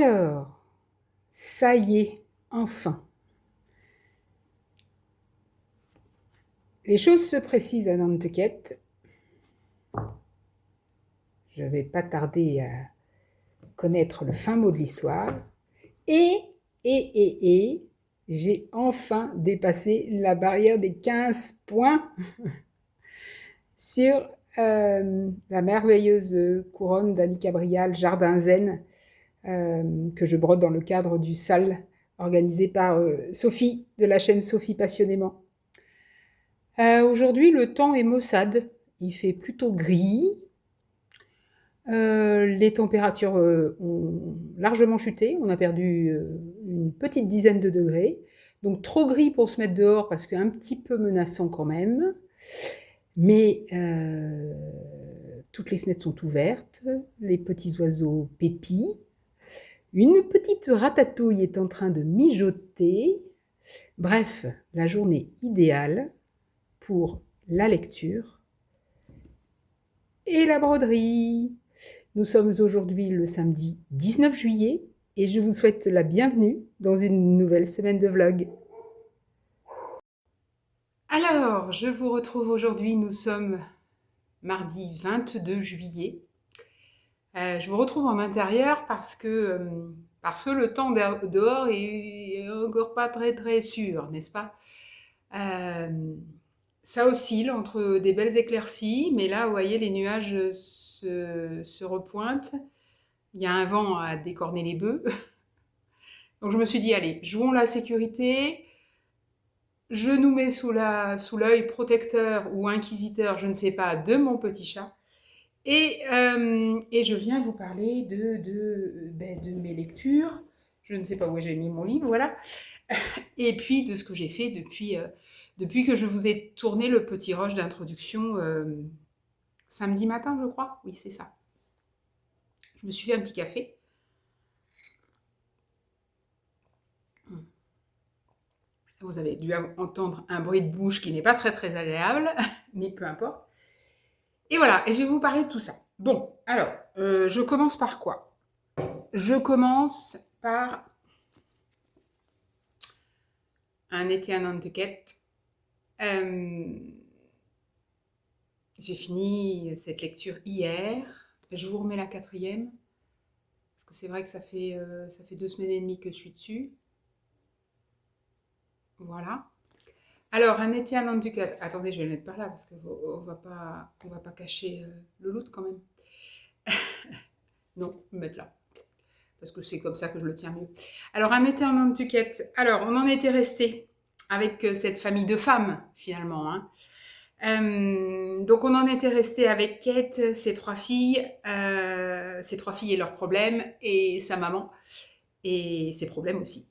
Alors, ça y est, enfin. Les choses se précisent à Nantucket. Je vais pas tarder à connaître le fin mot de l'histoire. Et, j'ai enfin dépassé la barrière des 15 points sur la merveilleuse couronne d'Annie Cabrial Jardin Zen que je brode dans le cadre du SAL organisé par Sophie de la chaîne Sophie Passionnément. Aujourd'hui, le temps est maussade. Il fait plutôt gris. Les températures ont largement chuté. On a perdu une petite dizaine de degrés. Donc trop gris pour se mettre dehors parce qu'un petit peu menaçant quand même. Mais toutes les fenêtres sont ouvertes. Les petits oiseaux pépient. Une petite ratatouille est en train de mijoter. Bref, la journée idéale pour la lecture et la broderie. Nous sommes aujourd'hui le samedi 19 juillet et je vous souhaite la bienvenue dans une nouvelle semaine de vlog. Alors, je vous retrouve aujourd'hui, nous sommes mardi 22 juillet. Je vous retrouve en intérieur parce que le temps dehors est encore pas très sûr, n'est-ce pas? Ça oscille entre des belles éclaircies, mais là, vous voyez, les nuages se repointent. Il y a un vent à décorner les bœufs. Donc je me suis dit, allez, jouons la sécurité. Je nous mets sous l'œil protecteur ou inquisiteur, je ne sais pas, de mon petit chat. Et je viens vous parler de mes lectures. Je ne sais pas où j'ai mis mon livre, voilà. Et puis de ce que j'ai fait depuis que je vous ai tourné le petit rush d'introduction samedi matin, je crois. Oui, c'est ça. Je me suis fait un petit café. Vous avez dû entendre un bruit de bouche qui n'est pas très agréable, mais peu importe. Et voilà, et je vais vous parler de tout ça. Bon, alors, je commence par quoi? Je commence par un été à Nantucket. J'ai fini cette lecture hier. Je vous remets la 4e. Parce que c'est vrai que ça fait 2 semaines et demie que je suis dessus. Voilà. Alors, un été à Nantucket. Attendez, je vais le mettre par là parce qu'on va pas cacher le loot quand même. Non, me mettre là. Parce que c'est comme ça que je le tiens mieux. Alors, un été en Nantucket. Alors, on en était resté avec cette famille de femmes, finalement. Hein. Donc, on en était resté avec Kate, ses 3 filles et leurs problèmes, et sa maman, et ses problèmes aussi.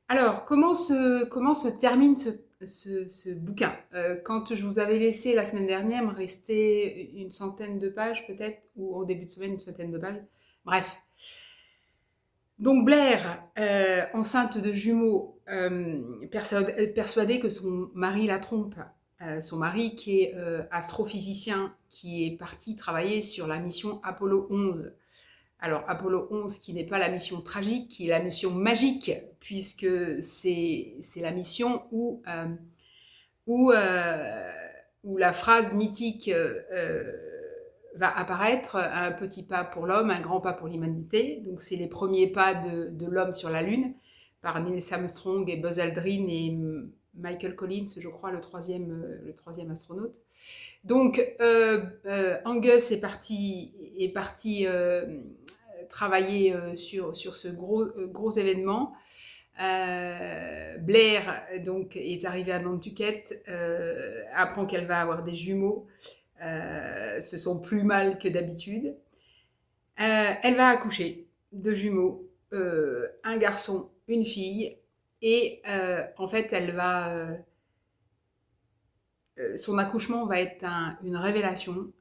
Alors, comment se termine ce bouquin? Quand je vous avais laissé la semaine dernière, il me restait une centaine de pages peut-être, ou au début de semaine, une centaine de pages. Bref. Donc Blair, enceinte de jumeaux, persuadée que son mari la trompe, son mari qui est astrophysicien, qui est parti travailler sur la mission Apollo 11. Alors Apollo 11 qui n'est pas la mission tragique, qui est la mission magique, puisque c'est la mission où la phrase mythique va apparaître, un petit pas pour l'homme, un grand pas pour l'humanité. Donc c'est les premiers pas de l'homme sur la Lune, par Neil Armstrong et Buzz Aldrin et Michael Collins, je crois, le troisième astronaute. Donc Angus est parti travailler sur ce gros événement. Blair donc est arrivée à Nantucket, apprend qu'elle va avoir des jumeaux. Ce sont plus mâles que d'habitude. Elle va accoucher de jumeaux, un garçon, une fille, et en fait, son accouchement va être une révélation,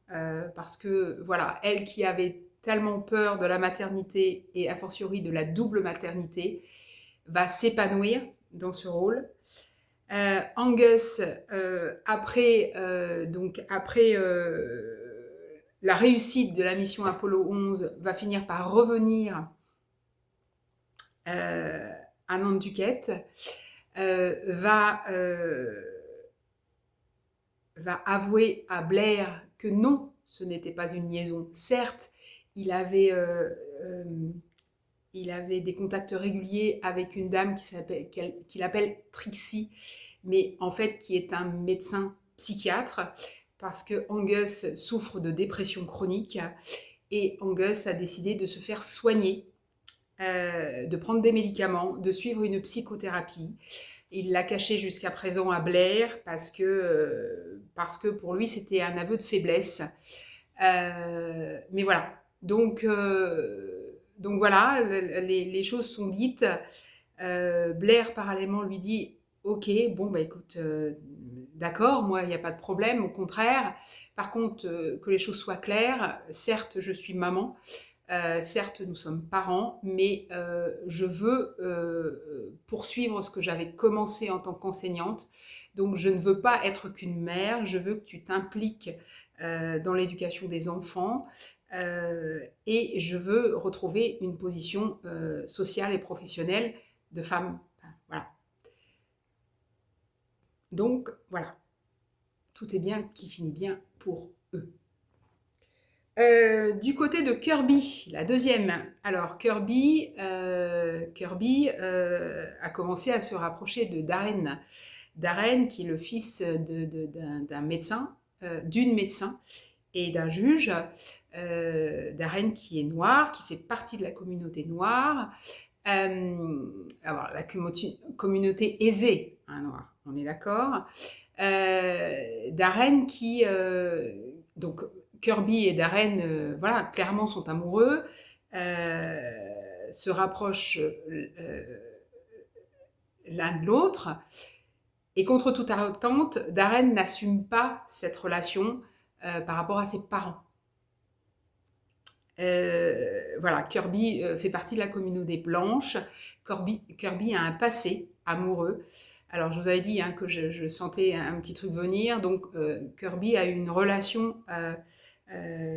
parce que voilà, elle qui avait tellement peur de la maternité et a fortiori de la double maternité, va s'épanouir dans ce rôle. Angus, après la réussite de la mission Apollo 11, va finir par revenir Anne Duquette, va avouer à Blair que non, ce n'était pas une liaison. Certes, il avait, euh, il avait des contacts réguliers avec une dame qu'il appelle Trixie, mais en fait qui est un médecin psychiatre, parce que Angus souffre de dépression chronique et Angus a décidé de se faire soigner, de prendre des médicaments, de suivre une psychothérapie. Il l'a caché jusqu'à présent à Blair parce que pour lui c'était un aveu de faiblesse. Mais voilà. Donc voilà, les choses sont dites. Blair parallèlement lui dit ok, bon bah écoute, d'accord, moi il n'y a pas de problème, au contraire. Par contre, que les choses soient claires, certes je suis maman, certes, nous sommes parents, mais je veux poursuivre ce que j'avais commencé en tant qu'enseignante. Donc, je ne veux pas être qu'une mère, je veux que tu t'impliques dans l'éducation des enfants et je veux retrouver une position sociale et professionnelle de femme. Enfin, voilà. Donc, voilà. Tout est bien qui finit bien pour eux. Du côté de Kirby, la deuxième. Alors Kirby a commencé à se rapprocher de Darren. Darren qui est le fils d'un médecin, d'une médecin et d'un juge. Darren qui est noir, qui fait partie de la communauté noire. Alors la communauté aisée, hein, noire, on est d'accord. Darren qui... donc Kirby et Darren, voilà, clairement sont amoureux, se rapprochent l'un de l'autre, et contre toute attente, Darren n'assume pas cette relation par rapport à ses parents. Voilà, Kirby fait partie de la communauté blanche. Kirby a un passé amoureux. Alors, je vous avais dit hein, que je sentais un petit truc venir. Donc, Kirby a eu une relation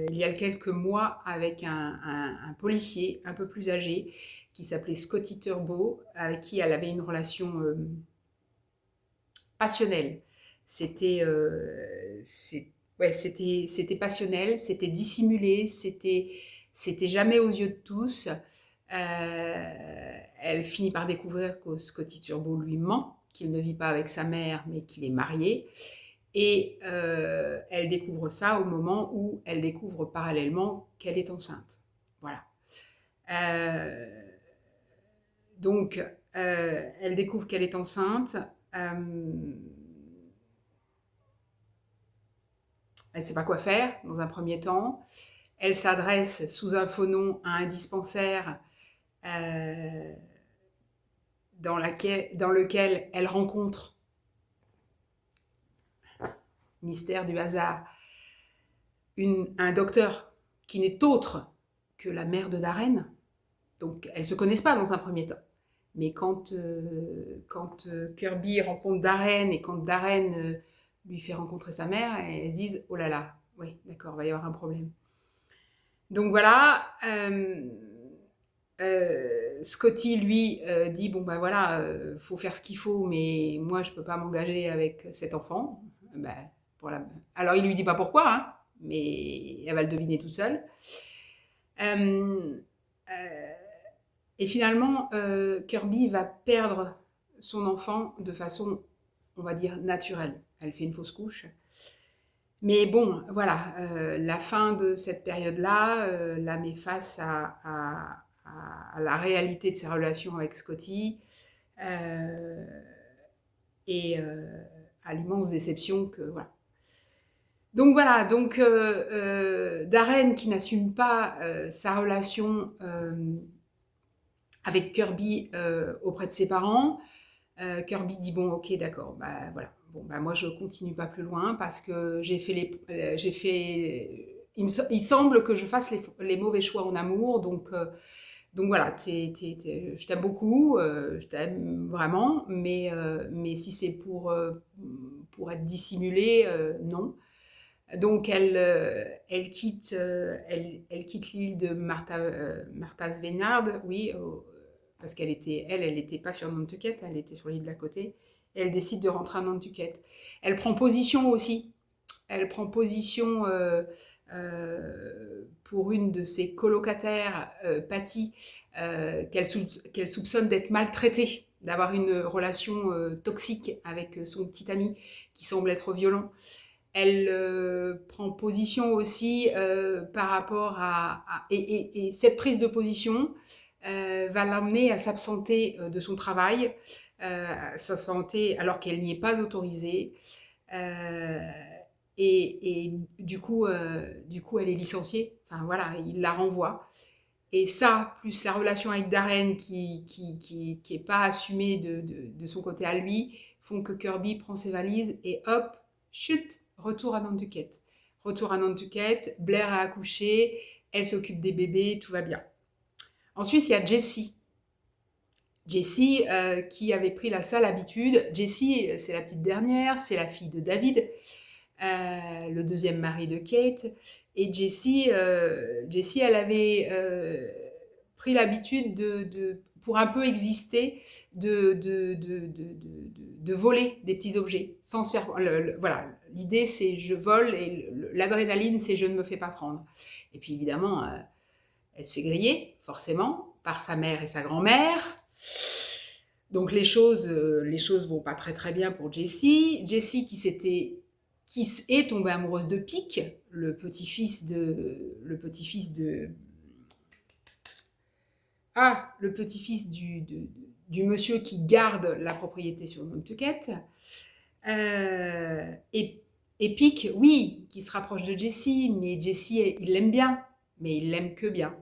il y a quelques mois avec un policier un peu plus âgé qui s'appelait Scotty Turbo, avec qui elle avait une relation passionnelle. C'était passionnel, c'était dissimulé, c'était jamais aux yeux de tous. Elle finit par découvrir que Scotty Turbo lui ment, qu'il ne vit pas avec sa mère, mais qu'il est marié. Et elle découvre ça au moment où elle découvre parallèlement qu'elle est enceinte. Voilà. Donc, elle découvre qu'elle est enceinte. Elle ne sait pas quoi faire dans un premier temps. Elle s'adresse sous un faux nom à un dispensaire dans lequel elle rencontre, mystère du hasard, un docteur qui n'est autre que la mère de Darren. Donc, elles ne se connaissent pas dans un premier temps. Mais quand Kirby rencontre Darren et quand Darren lui fait rencontrer sa mère, elles se disent « Oh là là, oui, d'accord, il va y avoir un problème. » Donc voilà, Scotty, lui, dit « Bon, ben voilà, faut faire ce qu'il faut, mais moi, je ne peux pas m'engager avec cet enfant. » Alors, il ne lui dit pas pourquoi, hein, mais elle va le deviner toute seule. Et finalement, Kirby va perdre son enfant de façon, on va dire, naturelle. Elle fait une fausse couche. Mais bon, voilà, la fin de cette période-là la met face à la réalité de ses relations avec Scotty et à l'immense déception que, voilà. Donc voilà, Darren qui n'assume pas sa relation avec Kirby auprès de ses parents. Kirby dit bon, ok, d'accord, bah voilà. Bon, bah moi je continue pas plus loin parce que il semble que je fasse les mauvais choix en amour, donc voilà, je t'aime beaucoup, je t'aime vraiment, mais si c'est pour être dissimulé, non. Donc elle quitte l'île de Martha's Vineyard, oui, parce qu'elle était, elle était pas sur Nantucket, elle était sur l'île d'à côté, et elle décide de rentrer à Nantucket. Elle prend position aussi. Elle prend position pour une de ses colocataires, Patty, qu'elle soupçonne d'être maltraitée, d'avoir une relation toxique avec son petit ami qui semble être violent. Elle prend position aussi par rapport et cette prise de position va l'amener à s'absenter de son travail, s'absenter alors qu'elle n'y est pas autorisée. Euh, et du coup, elle est licenciée. Enfin voilà, il la renvoie. Et ça, plus la relation avec Darren qui est pas assumée de son côté à lui, font que Kirby prend ses valises et hop, chut, retour à Nantucket. Retour à Nantucket, Blair a accouché, elle s'occupe des bébés, tout va bien. Ensuite, il y a Jessie. Jessie qui avait pris la sale habitude. Jessie, c'est la petite dernière, c'est la fille de David, le deuxième mari de Kate. Et Jessie, elle avait pris l'habitude pour un peu exister, de voler des petits objets, sans se faire... voilà, l'idée c'est je vole et l'adrénaline c'est je ne me fais pas prendre. Et puis évidemment, elle se fait griller, forcément, par sa mère et sa grand-mère. Donc les choses vont pas très très bien pour Jessie. Jessie qui est tombée amoureuse de Pic, le petit-fils du monsieur qui garde la propriété sur Nantucket. Et Pic, oui, qui se rapproche de Jessie, mais Jessie, il l'aime bien, mais il l'aime que bien.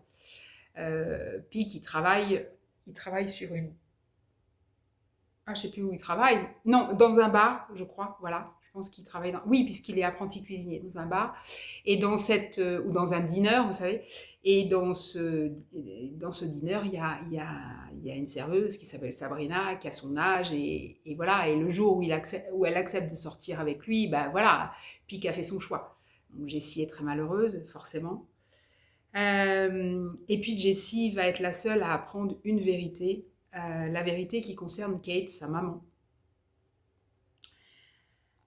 Pic, il travaille sur une... Ah, je sais plus où il travaille. Non, dans un bar, je crois, voilà. Je pense qu'il travaille dans... Oui, puisqu'il est apprenti cuisinier dans un bar. Et dans cette... ou dans un dîner, vous savez. Et dans ce dîner, il y a une serveuse qui s'appelle Sabrina, qui a son âge. Et voilà. Et le jour où elle accepte de sortir avec lui, ben voilà, Pic a fait son choix. Donc Jessie est très malheureuse, forcément. Et puis Jessie va être la seule à apprendre une vérité, la vérité qui concerne Kate, sa maman.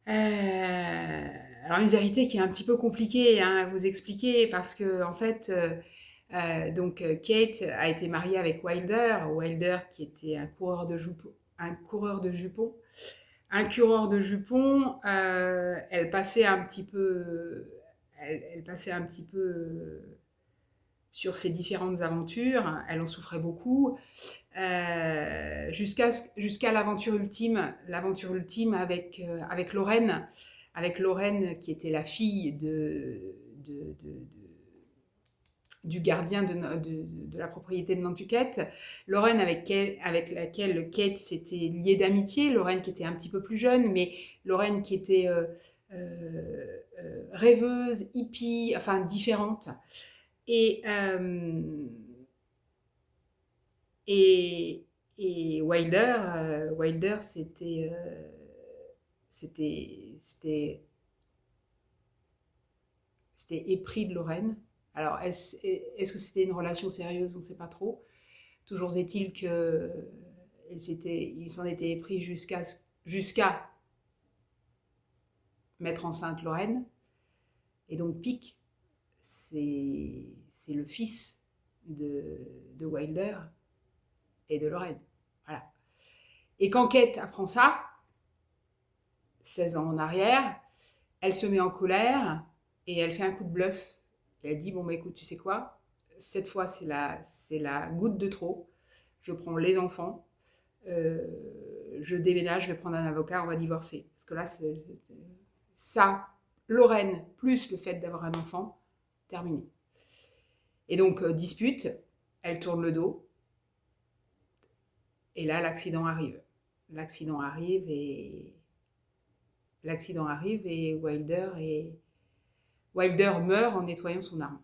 Alors une vérité qui est un petit peu compliquée à vous expliquer parce que en fait, donc Kate a été mariée avec Wilder qui était un coureur de jupons. Elle passait un petit peu, sur ses différentes aventures, elle en souffrait beaucoup, jusqu'à l'aventure ultime avec Lorraine qui était la fille du gardien de la propriété de Nantucket, Lorraine avec laquelle Kate s'était liée d'amitié, Lorraine qui était un petit peu plus jeune, mais Lorraine qui était rêveuse, hippie, enfin différente. Et Wilder, c'était épris de Lorraine. Alors, est-ce que c'était une relation sérieuse? On ne sait pas trop. Toujours est-il qu'il s'en était épris jusqu'à mettre enceinte Lorraine. Et donc, Pic, c'est le fils de Wilder et de Lorraine. Voilà. Et quand Kate apprend ça, 16 ans en arrière, elle se met en colère et elle fait un coup de bluff. Elle dit, bon bah écoute, tu sais quoi, cette fois c'est la goutte de trop, je prends les enfants, je déménage, je vais prendre un avocat, on va divorcer. Parce que là, ça, Lorraine, plus le fait d'avoir un enfant, terminé. Et donc, dispute, elle tourne le dos, et là, l'accident arrive. L'accident arrive et Wilder meurt en nettoyant son arme.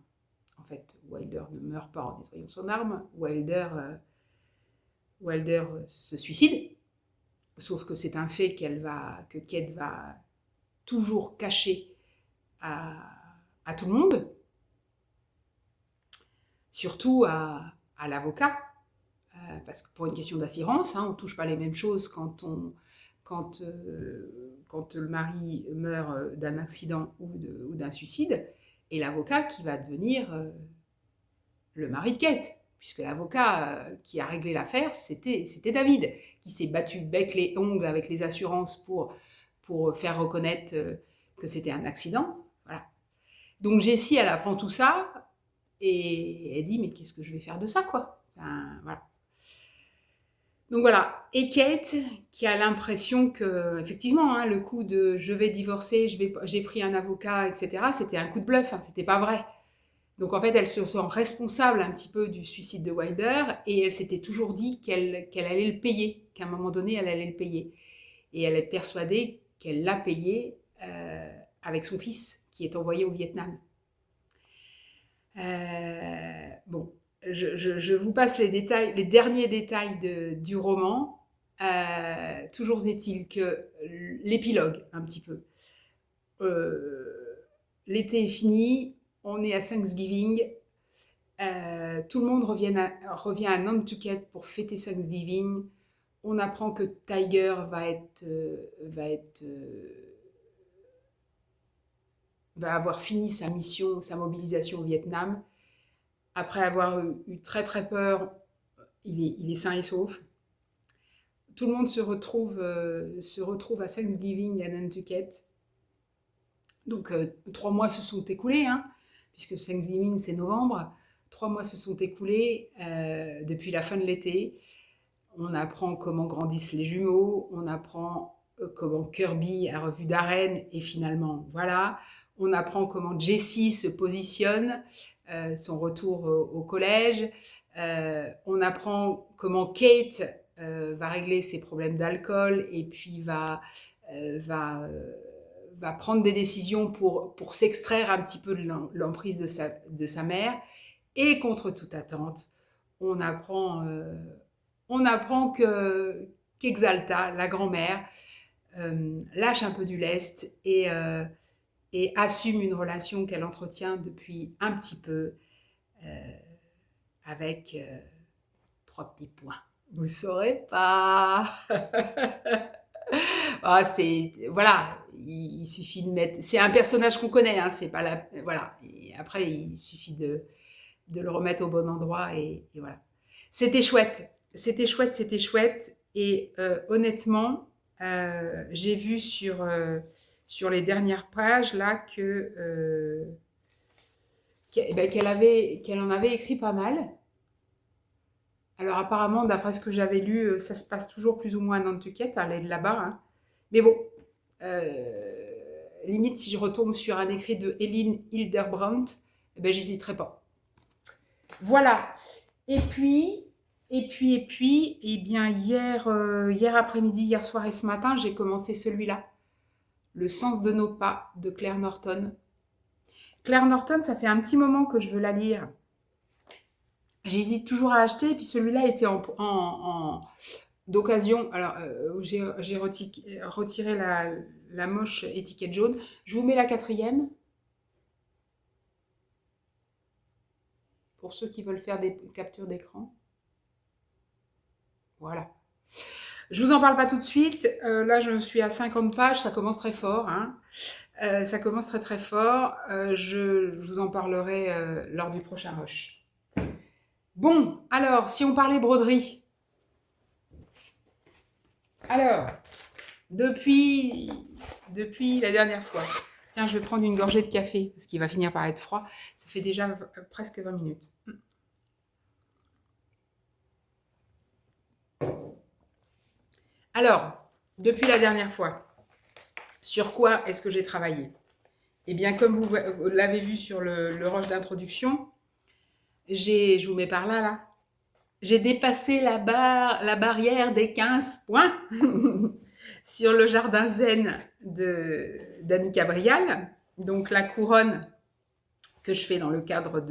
En fait, Wilder ne meurt pas en nettoyant son arme. Wilder se suicide. Sauf que c'est un fait que Kate va toujours cacher à tout le monde. Surtout à l'avocat. parce que pour une question d'assurance, hein, on ne touche pas les mêmes choses quand le mari meurt d'un accident ou d'un suicide, et l'avocat qui va devenir le mari de Kate, puisque l'avocat qui a réglé l'affaire, c'était David, qui s'est battu bec les ongles avec les assurances pour faire reconnaître que c'était un accident. Voilà. Donc Jessie, elle apprend tout ça, et elle dit, mais qu'est-ce que je vais faire de ça, quoi? Enfin, voilà. Donc voilà. Et Kate, qui a l'impression que, effectivement, hein, le coup de je vais divorcer, j'ai pris un avocat, etc., c'était un coup de bluff, hein, c'était pas vrai. Donc en fait, elle se sent responsable un petit peu du suicide de Wilder, et elle s'était toujours dit qu'elle allait le payer, qu'à un moment donné, elle allait le payer. Et elle est persuadée qu'elle l'a payé avec son fils, qui est envoyé au Vietnam. Bon, je vous passe les détails, les derniers détails du roman. Toujours est-il que l'épilogue, un petit peu. L'été est fini, on est à Thanksgiving. Tout le monde revient à Nantucket pour fêter Thanksgiving. On apprend que Tiger va avoir fini sa mission, sa mobilisation au Vietnam. Après avoir eu très très peur, il est sain et sauf. Tout le monde se retrouve à Thanksgiving à Nantucket. Donc 3 mois se sont écoulés, hein, puisque Thanksgiving c'est novembre. 3 mois se sont écoulés depuis la fin de l'été. On apprend comment grandissent les jumeaux, on apprend comment Kirby a revu Darren, et finalement, voilà. On apprend comment Jessie se positionne, son retour au collège. On apprend comment Kate va régler ses problèmes d'alcool, et puis va prendre des décisions pour s'extraire un petit peu de l'emprise de sa mère. Et contre toute attente, on apprend qu'Exalta, la grand-mère, lâche un peu du lest et assume une relation qu'elle entretient depuis un petit peu avec 3 petits points. Vous saurez pas. Voilà, il suffit de mettre. C'est un personnage qu'on connaît, hein, c'est pas la. Voilà. Et après, il suffit de le remettre au bon endroit, et voilà. C'était chouette. C'était chouette, c'était chouette. Et honnêtement, j'ai vu sur les dernières pages là qu'elle en avait écrit pas mal. Alors apparemment, d'après ce que j'avais lu, ça se passe toujours plus ou moins à Nantucket, elle est de là-bas. Hein. Mais bon, limite, si je retombe sur un écrit de Eileen Hildebrandt, j'hésiterai pas. Voilà. Et puis, eh bien, hier après-midi, hier soir et ce matin, j'ai commencé celui-là. Le sens de nos pas, de Claire Norton. Claire Norton, ça fait un petit moment que je veux la lire. J'hésite toujours à acheter, et puis celui-là était d'occasion. Alors, j'ai retiré la moche étiquette jaune. Je vous mets la 4e. Pour ceux qui veulent faire des captures d'écran. Voilà. Je ne vous en parle pas tout de suite. Là, je suis à 50 pages. Ça commence très fort. Hein. Ça commence très très fort. Je vous en parlerai lors du prochain rush. Bon, alors, si on parlait broderie. Alors, depuis la dernière fois. Tiens, je vais prendre une gorgée de café, parce qu'il va finir par être froid. Ça fait déjà presque 20 minutes. Alors, depuis la dernière fois, sur quoi est-ce que j'ai travaillé? Eh bien, comme vous l'avez vu sur le rush d'introduction, je vous mets par là, j'ai dépassé la barrière des 15 points sur le jardin zen d'Annika Brial. Donc, la couronne que je fais dans le cadre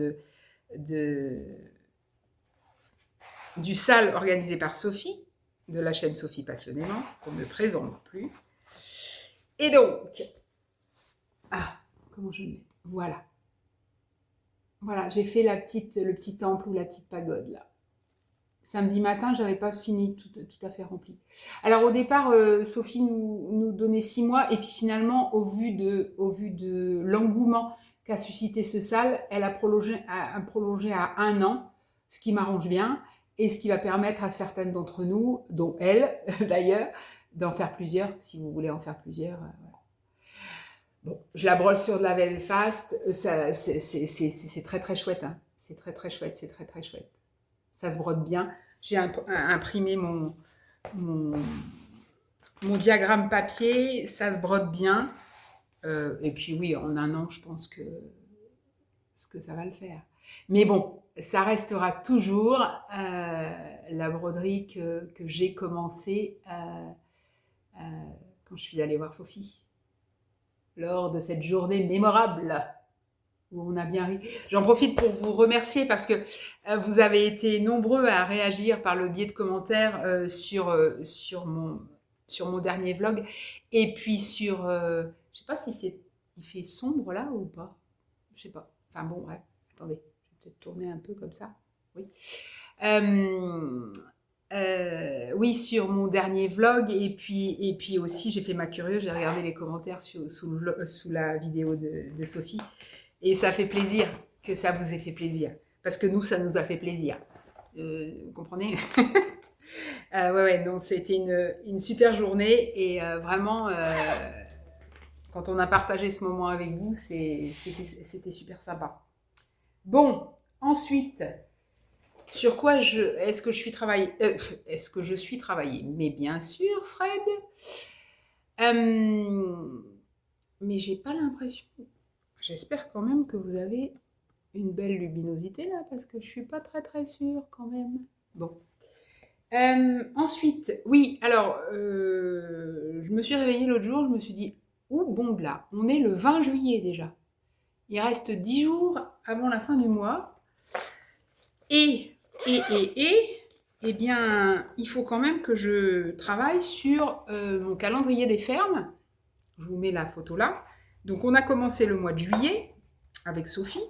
du salle organisé par Sophie, de la chaîne Sophie Passionnément, qu'on ne présente plus. Et donc, comment je vais le mettre? Voilà, j'ai fait le petit temple ou la petite pagode là. Samedi matin, j'avais pas fini tout à fait rempli. Alors au départ, Sophie nous donnait 6 mois et puis finalement, au vu de l'engouement qu'a suscité ce salle, elle a prolongé à 1 an, ce qui m'arrange bien et ce qui va permettre à certaines d'entre nous, dont elle d'ailleurs, d'en faire plusieurs, si vous voulez en faire plusieurs. Voilà. Bon, je la brole sur de la Belfast, c'est très très chouette. Hein. C'est très très chouette, c'est très très chouette. Ça se brode bien. J'ai imprimé mon, mon diagramme papier, ça se brode bien. Et puis oui, en 1 an, je pense que ça va le faire. Mais bon, ça restera toujours la broderie que j'ai commencée quand je suis allée voir Sophie, lors de cette journée mémorable où on a bien ri. J'en profite pour vous remercier parce que vous avez été nombreux à réagir par le biais de commentaires sur mon dernier vlog et puis sur... je sais pas si il fait sombre là ou pas. Je sais pas. Enfin bon, bref. Attendez, je vais peut-être tourner un peu comme ça. Oui. Oui, sur mon dernier vlog et puis aussi j'ai fait ma curieuse, j'ai regardé les commentaires sous la vidéo de Sophie et ça fait plaisir que ça vous ait fait plaisir parce que nous ça nous a fait plaisir. Vous comprenez? Ouais, donc c'était une super journée et vraiment quand on a partagé ce moment avec vous, c'était super sympa. Bon, ensuite, sur quoi est-ce que je suis travaillée est-ce que je suis travaillée? Mais bien sûr, Fred. Mais j'ai pas l'impression. J'espère quand même que vous avez une belle luminosité là, parce que je suis pas très très sûre quand même. Bon. Ensuite, oui, alors, je me suis réveillée l'autre jour, je me suis dit, oh bon là, on est le 20 juillet déjà. Il reste 10 jours avant la fin du mois. Eh bien, il faut quand même que je travaille sur mon calendrier des fermes. Je vous mets la photo là. Donc, on a commencé le mois de juillet avec Sophie.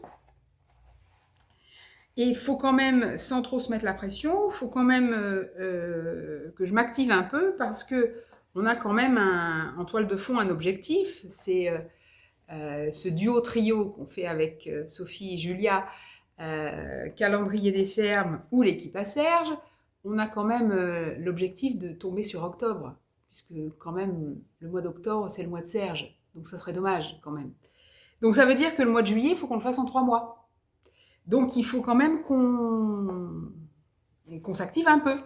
Et il faut quand même, sans trop se mettre la pression, il faut quand même que je m'active un peu parce que on a quand même en toile de fond un objectif. C'est ce duo-trio qu'on fait avec Sophie et Julia, calendrier des fermes ou l'équipe à Serge. On a quand même l'objectif de tomber sur octobre, puisque quand même le mois d'octobre c'est le mois de Serge, donc ça serait dommage quand même. Donc ça veut dire que le mois de juillet, il faut qu'on le fasse en 3 mois. Donc, il faut quand même qu'on s'active un peu.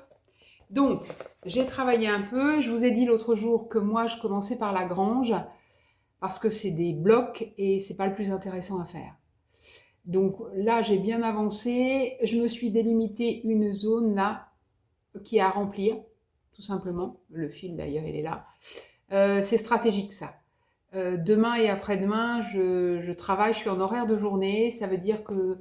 Donc, j'ai travaillé un peu. Je vous ai dit l'autre jour que moi, je commençais par la grange parce que c'est des blocs et c'est pas le plus intéressant à faire. Donc là, j'ai bien avancé. Je me suis délimité une zone là qui est à remplir, tout simplement. Le fil, d'ailleurs, il est là. C'est stratégique, ça. Demain et après-demain, je travaille, je suis en horaire de journée. Ça veut dire que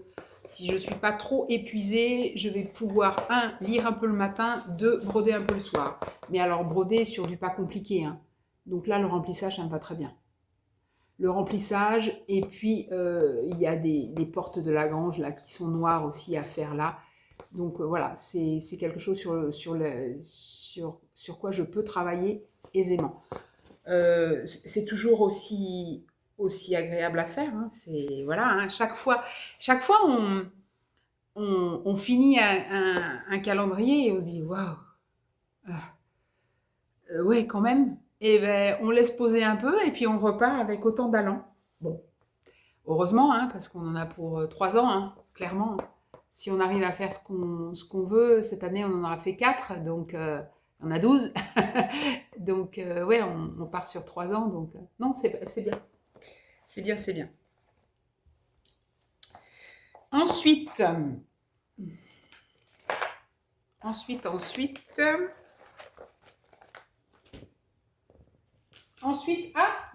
si je ne suis pas trop épuisée, je vais pouvoir, lire un peu le matin, 2, broder un peu le soir. Mais alors, broder sur du pas compliqué. Hein. Donc là, le remplissage, ça me va très bien. Le remplissage, et puis il y a des portes de Lagrange là, qui sont noires aussi à faire là. Donc voilà, c'est quelque chose sur quoi je peux travailler aisément. C'est toujours aussi agréable à faire. Hein. C'est voilà, hein. Chaque fois on finit un calendrier et on se dit waouh, ouais quand même. Et ben on laisse poser un peu et puis on repart avec autant d'allant. Bon, heureusement, hein, parce qu'on en a pour 3 ans, hein, clairement. Si on arrive à faire ce qu'on veut, cette année on en aura fait 4, donc on a 12. Donc ouais, on part sur 3 ans, donc non, c'est bien. C'est bien, c'est bien. Ensuite,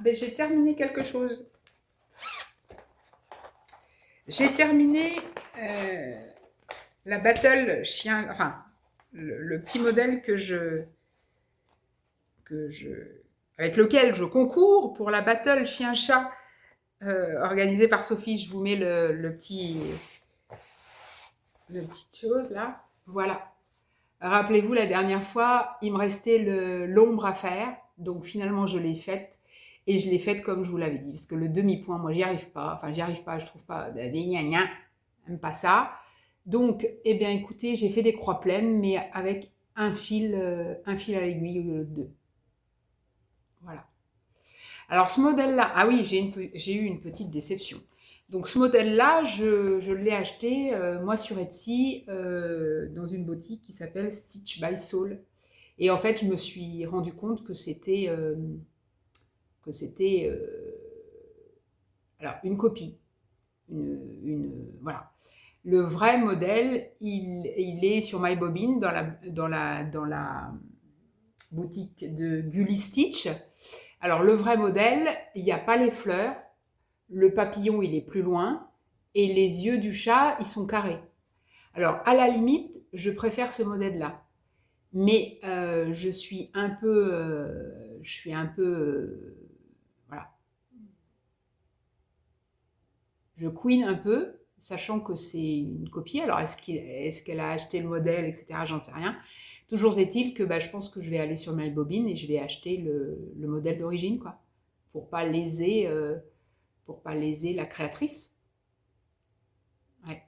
ben, j'ai terminé quelque chose. J'ai terminé la battle chien, enfin le petit modèle avec lequel je concours pour la battle chien-chat organisée par Sophie. Je vous mets le petit chose là. Voilà. Rappelez-vous, la dernière fois, il me restait l'ombre à faire. Donc finalement, je l'ai faite. Et je l'ai faite comme je vous l'avais dit. Parce que le demi-point, moi, j'y arrive pas. Enfin, j'y arrive pas, je trouve pas. Des gna gna, j'aime pas ça. Donc, eh bien, écoutez, j'ai fait des croix pleines, mais avec un fil à l'aiguille au lieu de deux. Voilà. Alors, ce modèle-là, ah oui, j'ai eu une petite déception. Donc, ce modèle-là, je l'ai acheté, moi, sur Etsy, dans une boutique qui s'appelle Stitch by Soul. Et en fait, je me suis rendu compte que c'était alors une copie, voilà. Le vrai modèle, il est sur MyBobbin dans la boutique de Gully Stitch. Alors le vrai modèle, il n'y a pas les fleurs, le papillon il est plus loin et les yeux du chat ils sont carrés. Alors à la limite, je préfère ce modèle-là, mais je suis un peu, voilà, je couine un peu, sachant que c'est une copie. Alors, est-ce qu'elle a acheté le modèle, etc. J'en sais rien. Toujours est-il que je pense que je vais aller sur MyBobbin et je vais acheter le modèle d'origine, quoi, pour pas léser, la créatrice. Ouais.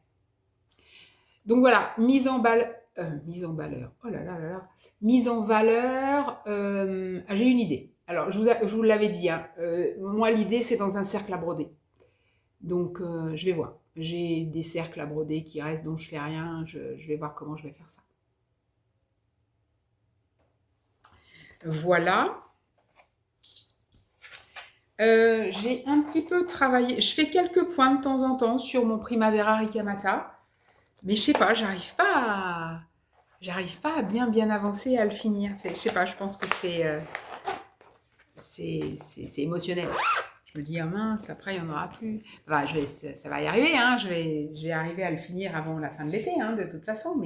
Donc voilà, mise en valeur. Oh là là là là. Mise en valeur. J'ai une idée. Alors, je vous l'avais dit, hein, moi, l'idée, c'est dans un cercle à broder. Donc, je vais voir. J'ai des cercles à broder qui restent dont je fais rien. Je vais voir comment je vais faire ça. Voilà. J'ai un petit peu travaillé. Je fais quelques points de temps en temps sur mon Primavera Ricamata. Mais je sais pas, j'arrive pas à bien avancer à le finir. Je sais pas, je pense que c'est émotionnel. Je me dis, ah mince, après, il n'y en aura plus. Enfin, ça va y arriver, hein. Je vais arriver à le finir avant la fin de l'été, hein, de toute façon.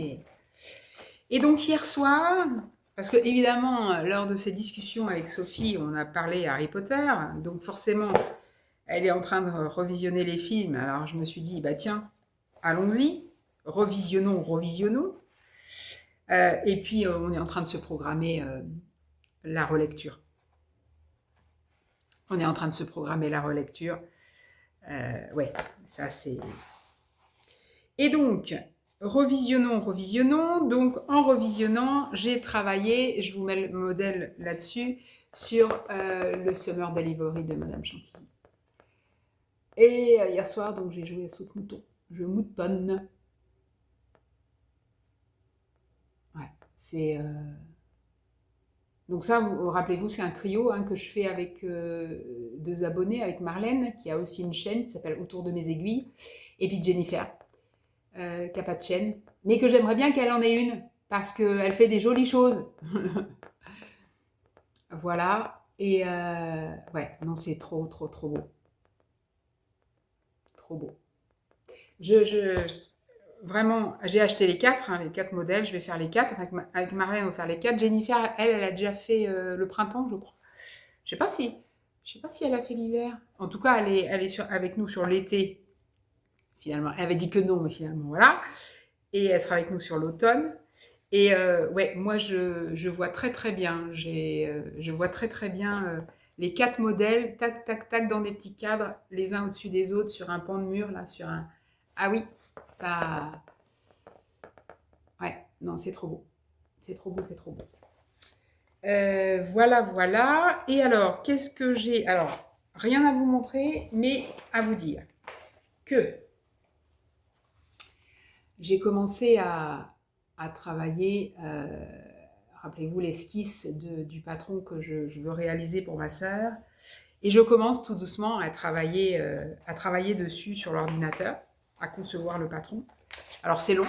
Et donc, hier soir, parce que évidemment, lors de ces discussions avec Sophie, on a parlé Harry Potter. Donc, forcément, elle est en train de revisionner les films. Alors, je me suis dit, bah tiens, allons-y. Revisionnons. Et puis, on est en train de se programmer la relecture. On est en train de se programmer la relecture. Ouais, ça c'est... Et donc, revisionnons. Donc, en revisionnant, j'ai travaillé, je vous mets le modèle là-dessus, sur le Summer Delivery de Madame Chantilly. Et hier soir, donc, j'ai joué à saute-mouton. Je moutonne. Ouais, c'est... Donc ça, rappelez-vous, c'est un trio que je fais avec 2 abonnés, avec Marlène, qui a aussi une chaîne qui s'appelle Autour de mes aiguilles, et puis Jennifer, qui n'a pas de chaîne, mais que j'aimerais bien qu'elle en ait une, parce qu'elle fait des jolies choses. Voilà, et ouais, non, c'est trop, trop, trop beau. Trop beau. Vraiment, j'ai acheté les 4, les 4 modèles, je vais faire les 4, avec Marlène, on va faire les 4. Jennifer, elle a déjà fait le printemps, je crois. Je sais pas si elle a fait l'hiver. En tout cas, elle est avec nous sur l'été. Finalement, elle avait dit que non, mais finalement, voilà. Et elle sera avec nous sur l'automne. Et ouais, moi, je vois très très bien. Je vois très très bien les 4 modèles, tac, tac, tac, dans des petits cadres, les uns au-dessus des autres, sur un pan de mur, là, sur un... Ah oui, ça... Ouais, non, c'est trop beau. C'est trop beau, c'est trop beau. Voilà, voilà. Et alors, qu'est-ce que j'ai? Alors, rien à vous montrer, mais à vous dire que j'ai commencé à travailler, rappelez-vous l'esquisse du patron que je veux réaliser pour ma sœur. Et je commence tout doucement à travailler dessus sur l'ordinateur, à concevoir le patron. Alors, c'est long.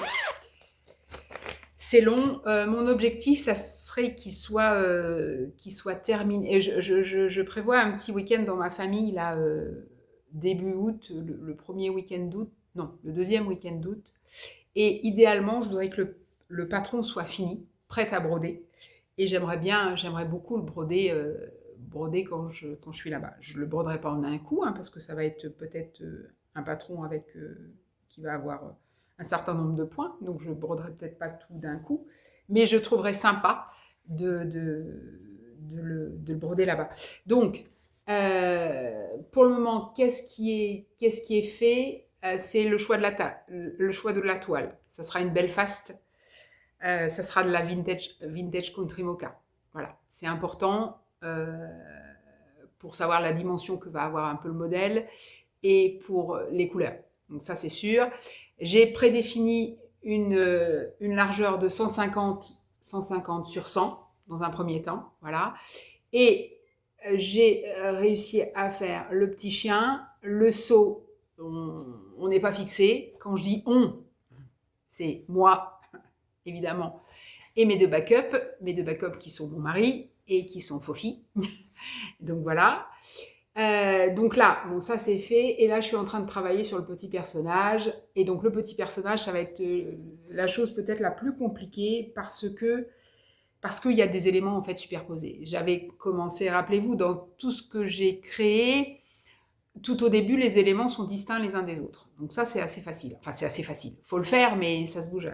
C'est long. Mon objectif, ça serait qu'il soit terminé. Et je prévois un petit week-end dans ma famille, là, début août, le premier week-end d'août, non, le deuxième week-end d'août. Et idéalement, je voudrais que le patron soit fini, prêt à broder. Et j'aimerais beaucoup le broder quand je suis là-bas. Je ne le broderai pas en un coup, parce que ça va être peut-être un patron qui va avoir un certain nombre de points, donc je broderai peut-être pas tout d'un coup, mais je trouverais sympa de le broder là-bas. Donc, pour le moment, qu'est-ce qui est fait? C'est le choix de la toile. Ça sera une belle faste. Ça sera de la vintage country mocha. Voilà, c'est important pour savoir la dimension que va avoir un peu le modèle et pour les couleurs. Donc ça, c'est sûr. J'ai prédéfini une largeur de 150 sur 100 dans un premier temps. Voilà. Et j'ai réussi à faire le petit chien, le seau, on n'est pas fixé. Quand je dis on, c'est moi, évidemment, et mes deux backups qui sont mon mari et qui sont Fofi. Donc voilà. Donc là, bon, ça c'est fait. Et là, je suis en train de travailler sur le petit personnage. Et donc le petit personnage, ça va être la chose peut-être la plus compliquée parce qu'il y a des éléments en fait superposés. J'avais commencé, rappelez-vous, dans tout ce que j'ai créé, tout au début, les éléments sont distincts les uns des autres. Donc ça, c'est assez facile. Enfin, c'est assez facile. Faut le faire, mais ça se bouge.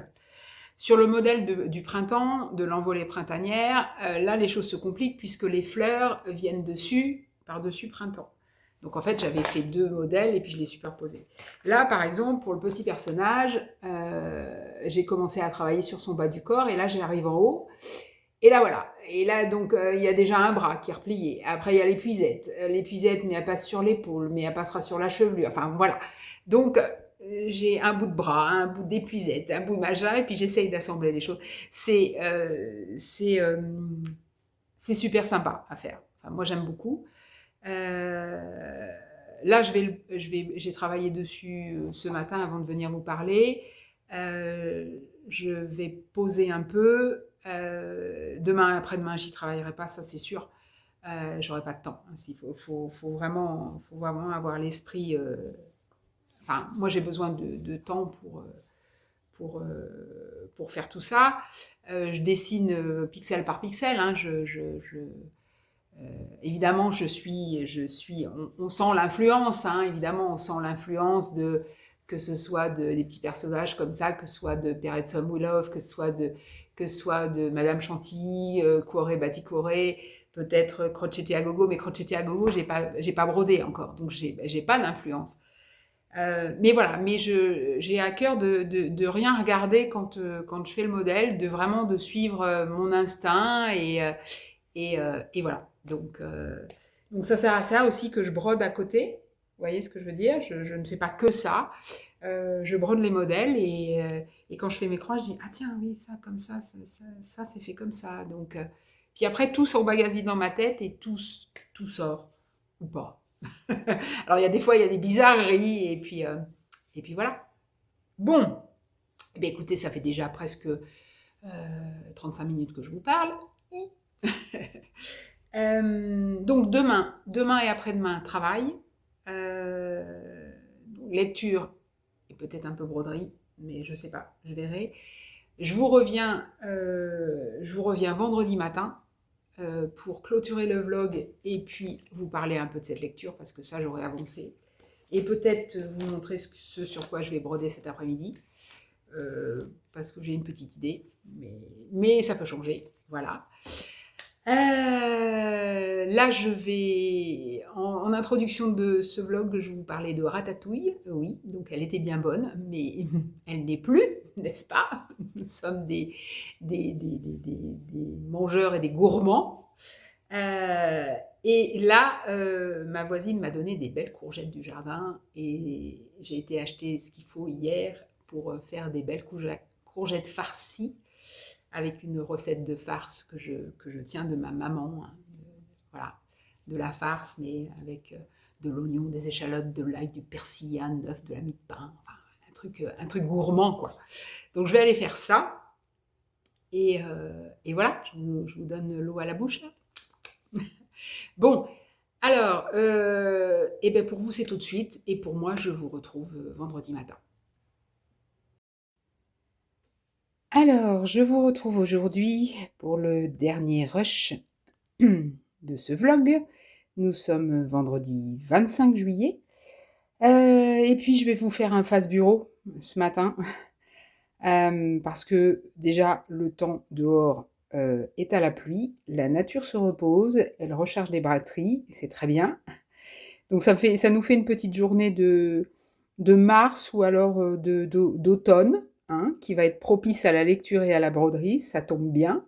Sur le modèle du printemps, de l'envolée printanière, là, les choses se compliquent puisque les fleurs viennent par-dessus printemps. Donc en fait, j'avais fait 2 modèles et puis je les superposais. Là, par exemple, pour le petit personnage, j'ai commencé à travailler sur son bas du corps et là, j'arrive en haut. Et là, voilà. Et là, donc, il y a déjà un bras qui est replié. Après, il y a l'épuisette. L'épuisette, mais elle passe sur l'épaule, mais elle passera sur la chevelure. Enfin, voilà. Donc, j'ai un bout de bras, un bout d'épuisette, un bout de machin, et puis j'essaye d'assembler les choses. C'est super sympa à faire. Enfin, moi, j'aime beaucoup. Là, j'ai travaillé dessus ce matin avant de venir vous parler. Je vais poser un peu. Demain, après-demain, j'y travaillerai pas, ça c'est sûr. J'aurai pas de temps. Il faut vraiment avoir l'esprit. Enfin, moi, j'ai besoin de temps pour faire tout ça. Je dessine pixel par pixel. Hein, évidemment, on sent l'influence, hein, évidemment, on sent l'influence que ce soit des petits personnages comme ça, que ce soit de Perrette Somewilov, que ce soit de Madame Chantilly, Corée Bati Corée, peut-être Crocetti à gogo, mais Crocetti à gogo, j'ai pas brodé encore, donc j'ai pas d'influence. Mais voilà, mais j'ai à cœur de rien regarder quand je fais le modèle, de suivre mon instinct et voilà. Donc ça sert à ça aussi que je brode à côté. Vous voyez ce que je veux dire? Je ne fais pas que ça. Je brode les modèles et quand je fais mes croix, je dis ah tiens oui ça comme ça c'est fait comme ça. Donc puis après tout s'emmagasine dans ma tête et tout sort ou pas. Alors il y a des fois il y a des bizarreries et puis voilà. Bon, eh bien, écoutez ça fait déjà presque 35 minutes que je vous parle. Donc demain et après-demain, travail, lecture et peut-être un peu broderie, mais je sais pas, je verrai. Je vous reviens vendredi matin pour clôturer le vlog et puis vous parler un peu de cette lecture parce que ça j'aurais avancé et peut-être vous montrer ce sur quoi je vais broder cet après-midi parce que j'ai une petite idée, mais ça peut changer, voilà. Là, je vais, en introduction de ce vlog, je vous parlais de ratatouille. Oui, donc elle était bien bonne, mais elle n'est plus, n'est-ce pas? Nous sommes des mangeurs et des gourmands. Et là, ma voisine m'a donné des belles courgettes du jardin et j'ai été acheter ce qu'il faut hier pour faire des belles courgettes farcies avec une recette de farce que je tiens de ma maman, hein, voilà, de la farce, mais avec de l'oignon, des échalotes, de l'ail, du persil, un œuf, de la mie de pain, enfin, un truc gourmand, quoi. Donc je vais aller faire ça, et voilà, je vous donne l'eau à la bouche, là. Bon, alors, et ben pour vous c'est tout de suite, et pour moi je vous retrouve vendredi matin. Alors, je vous retrouve aujourd'hui pour le dernier rush de ce vlog. Nous sommes vendredi 25 juillet. Et puis, je vais vous faire un face bureau ce matin. parce que déjà le temps dehors, est à la pluie, la nature se repose, elle recharge les batteries, c'est très bien. Donc ça nous fait une petite journée de mars ou alors, d'automne, hein, qui va être propice à la lecture et à la broderie, ça tombe bien.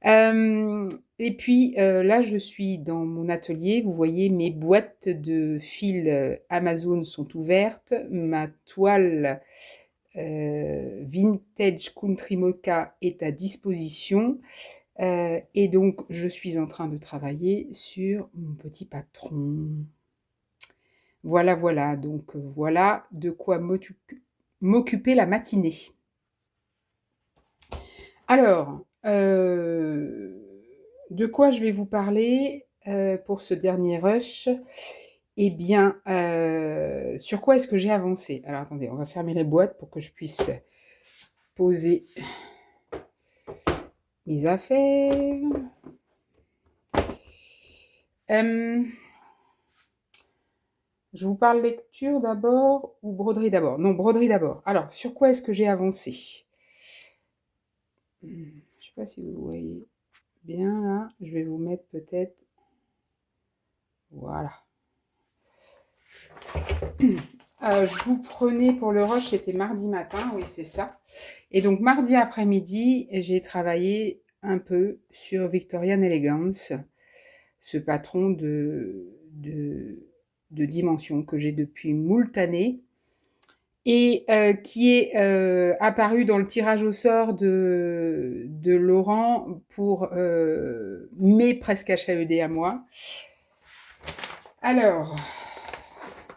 Hem et puis, là, je suis dans mon atelier. Vous voyez, mes boîtes de fils, Amazon sont ouvertes. Ma toile, vintage country mocha est à disposition, et donc je suis en train de travailler sur mon petit patron. Voilà, voilà, donc voilà de quoi m'occuper la matinée. Alors, de quoi je vais vous parler, pour ce dernier rush? Eh bien, sur quoi est-ce que j'ai avancé? Alors attendez, on va fermer les boîtes pour que je puisse poser mes affaires. Hem, je vous parle lecture d'abord ou broderie d'abord? Non, broderie d'abord. Alors, sur quoi est-ce que j'ai avancé? Je sais pas si vous voyez bien là, je vais vous mettre peut-être voilà. Je vous prenais pour le rush, c'était mardi matin, oui, c'est ça. Et donc mardi après-midi, j'ai travaillé un peu sur Victorian Elegance, ce patron de dimension que j'ai depuis moult années et qui est apparu dans le tirage au sort de Laurent pour mes presque HAED à moi. Alors,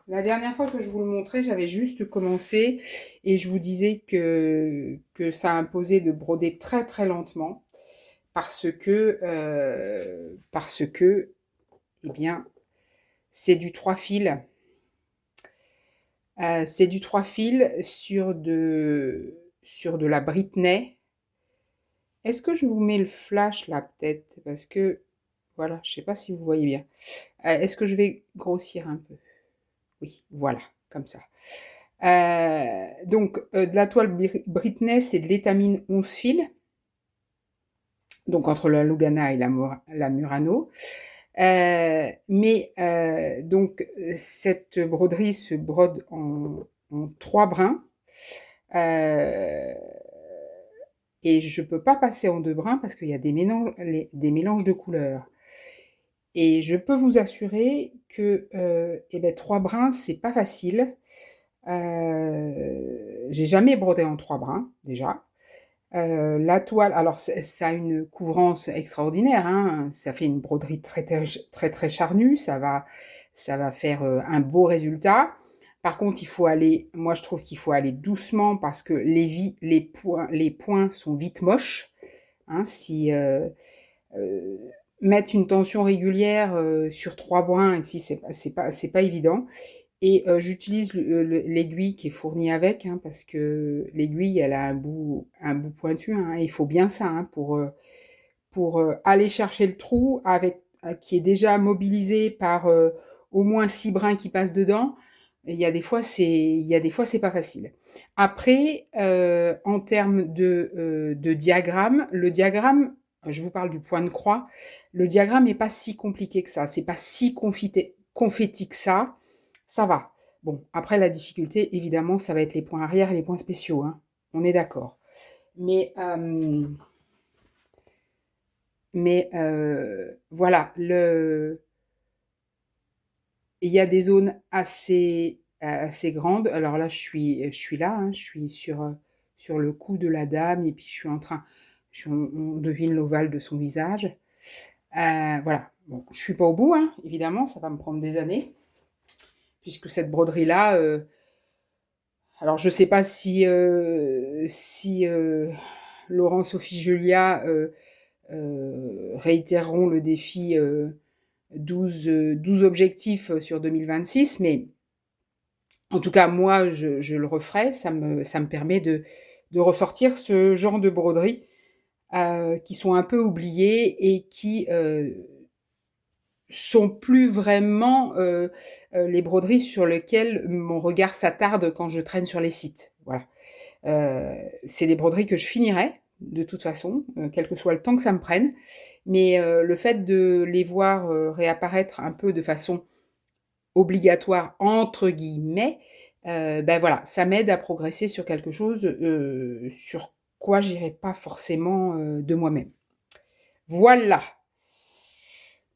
la dernière fois que je vous le montrais, j'avais juste commencé et je vous disais que ça imposait de broder très très lentement parce que, eh bien, c'est du 3 fils. C'est du 3 fils sur de la Britney. Est-ce que je vous mets le flash là peut-être? Parce que, voilà, je sais pas si vous voyez bien. Est-ce que je vais grossir un peu? Oui, voilà, comme ça. Donc, de la toile Britney, c'est de l'étamine 11 fils, donc entre la Lugana et la Murano. Donc, cette broderie se brode en 3 brins. Euh, et je peux pas passer en 2 brins parce qu'il y a des mélanges de couleurs. Et je peux vous assurer que 3 brins, c'est pas facile. J'ai jamais brodé en 3 brins, déjà. La toile, alors ça a une couvrance extraordinaire, hein, ça fait une broderie très, très, très, très charnue, ça va faire un beau résultat. Par contre, moi je trouve qu'il faut aller doucement parce que les points sont vite moches. Hein, si euh, mettre une tension régulière sur 3 brins, ici c'est pas évident. Et j'utilise l'aiguille qui est fournie avec, hein, parce que l'aiguille, elle a un bout pointu, hein, il faut bien ça, hein, pour aller chercher le trou avec, qui est déjà mobilisé par au moins 6 brins qui passent dedans. Et il y a des fois, c'est pas facile. Après, en termes de diagramme, le diagramme, je vous parle du point de croix, le diagramme n'est pas si compliqué que ça, c'est pas si confetti que ça va. Bon, après la difficulté, évidemment, ça va être les points arrière et les points spéciaux, hein. On est d'accord. Mais, voilà, il y a des zones assez grandes. Alors là, je suis là, hein, je suis sur le cou de la dame et puis on devine l'ovale de son visage. Voilà. Bon, je suis pas au bout, hein, évidemment, ça va me prendre des années, puisque cette broderie-là, alors je sais pas si Laurent, Sophie, Julia réitéreront le défi 12 objectifs sur 2026, mais en tout cas, moi, je le referai. Ça me permet de ressortir ce genre de broderies qui sont un peu oubliées et qui sont plus vraiment les broderies sur lesquelles mon regard s'attarde quand je traîne sur les sites. Voilà. C'est des broderies que je finirai, de toute façon, quel que soit le temps que ça me prenne. Mais le fait de les voir, réapparaître un peu de façon «obligatoire» entre guillemets, bah, voilà, ça m'aide à progresser sur quelque chose, sur quoi j'irai pas forcément, de moi-même. Voilà.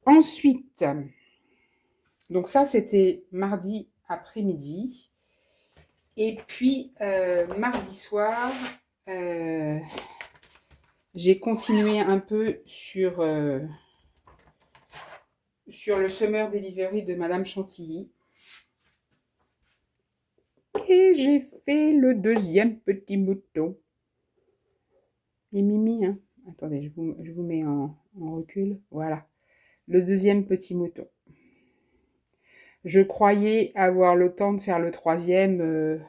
Ensuite, donc ça, c'était mardi après-midi et puis, mardi soir, heu, j'ai continué un peu sur le Summer Delivery de madame Chantilly et j'ai fait le deuxième petit mouton. Il est mimi, hein. Attendez, je vous mets en recul. Voilà, le deuxième petit mouton. Je croyais avoir le temps de faire le troisième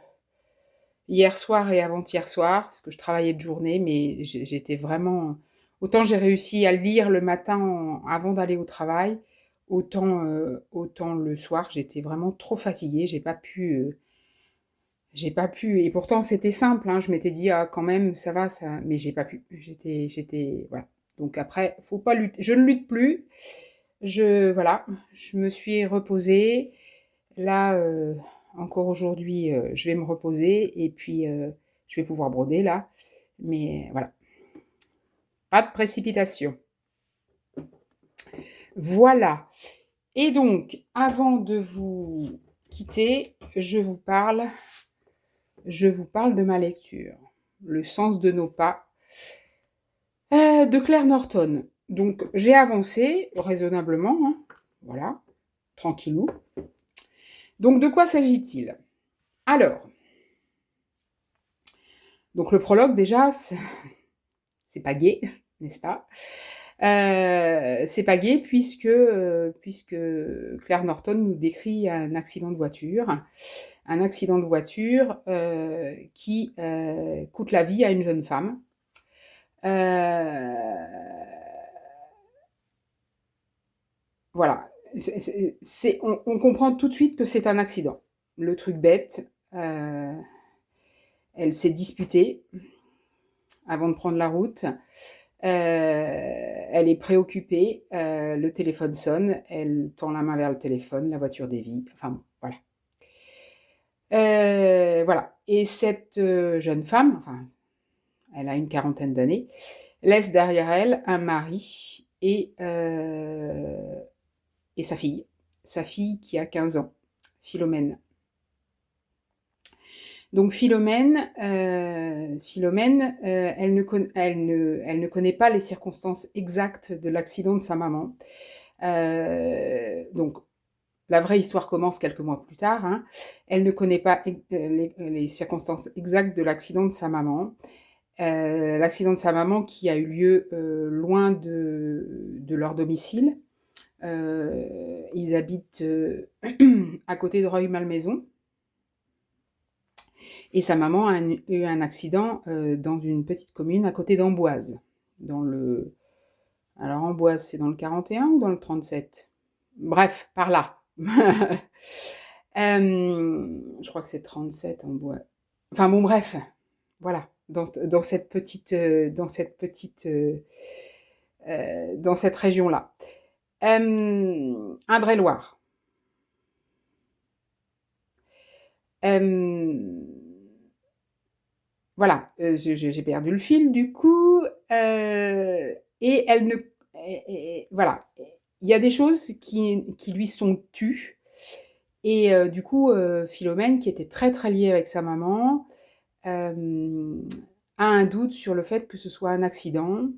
hier soir et avant-hier soir, parce que je travaillais de journée, mais j'étais vraiment... Autant j'ai réussi à le lire le matin avant d'aller au travail, autant le soir, j'étais vraiment trop fatiguée, j'ai pas pu, et pourtant c'était simple, hein, je m'étais dit, ah quand même, ça va, ça, mais j'ai pas pu, voilà. Donc après, faut pas lutter, je ne lutte plus, voilà, je me suis reposée, là, encore aujourd'hui, je vais me reposer, et puis, je vais pouvoir broder là, mais voilà, pas de précipitation. Voilà, et donc, avant de vous quitter, je vous parle de ma lecture, Le sens de nos pas, de Claire Norton. Donc j'ai avancé raisonnablement, hein, voilà, tranquillou. Donc de quoi s'agit-il? Alors, donc le prologue déjà, c'est pas gai, n'est-ce pas? C'est pas gai puisque Claire Norton nous décrit un accident de voiture. Un accident de voiture qui coûte la vie à une jeune femme. Voilà. On comprend tout de suite que c'est un accident. Le truc bête, elle s'est disputée avant de prendre la route. Elle est préoccupée, le téléphone sonne, elle tend la main vers le téléphone, la voiture dévie, enfin bon, voilà. Voilà, et cette jeune femme, enfin, elle a une quarantaine d'années, laisse derrière elle un mari et sa fille qui a 15 ans, Philomène. Donc Philomène, elle ne connaît pas les circonstances exactes de l'accident de sa maman. Donc la vraie histoire commence quelques mois plus tard, hein. Elle ne connaît pas les circonstances exactes de l'accident de sa maman. L'accident de sa maman qui a eu lieu loin de leur domicile. Ils habitent à côté de Rueil-Malmaison. Et sa maman a eu un accident dans une petite commune à côté d'Amboise. Alors Amboise, c'est dans le 41 ou dans le 37? Bref, par là. Je crois que c'est 37 Amboise. Enfin bon, bref, voilà. Dans cette région-là. Indre-et-Loire. Voilà, j'ai perdu le fil du coup, et elle ne voilà, il y a des choses qui lui sont tues, et du coup, Philomène, qui était très, très liée avec sa maman, a un doute sur le fait que ce soit un accident